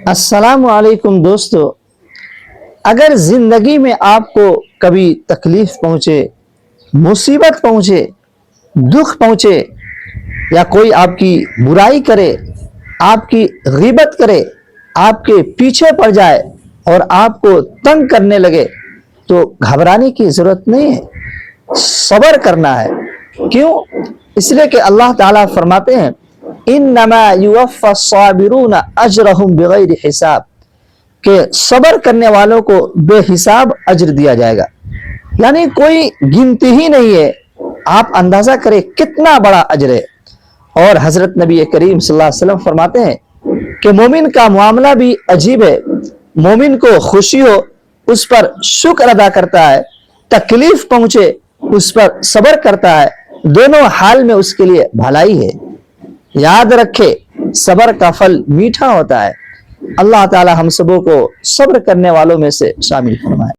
السلام علیکم دوستو، اگر زندگی میں آپ کو کبھی تکلیف پہنچے، مصیبت پہنچے، دکھ پہنچے، یا کوئی آپ کی برائی کرے، آپ کی غیبت کرے، آپ کے پیچھے پڑ جائے اور آپ کو تنگ کرنے لگے، تو گھبرانے کی ضرورت نہیں ہے، صبر کرنا ہے۔ کیوں؟ اس لیے کہ اللہ تعالیٰ فرماتے ہیں انما یوفی الصابرون اجرہم بغیر حساب، کہ صبر کرنے والوں کو بے حساب اجر دیا جائے گا، یعنی کوئی گنتی ہی نہیں ہے۔ آپ اندازہ کریں کتنا بڑا اجر ہے۔ اور حضرت نبی کریم صلی اللہ علیہ وسلم فرماتے ہیں کہ مومن کا معاملہ بھی عجیب ہے۔ مومن کو خوشی ہو اس پر شکر ادا کرتا ہے، تکلیف پہنچے اس پر صبر کرتا ہے، دونوں حال میں اس کے لیے بھلائی ہے۔ یاد رکھے صبر کا پھل میٹھا ہوتا ہے۔ اللہ تعالی ہم سبوں کو صبر کرنے والوں میں سے شامل فرمائے۔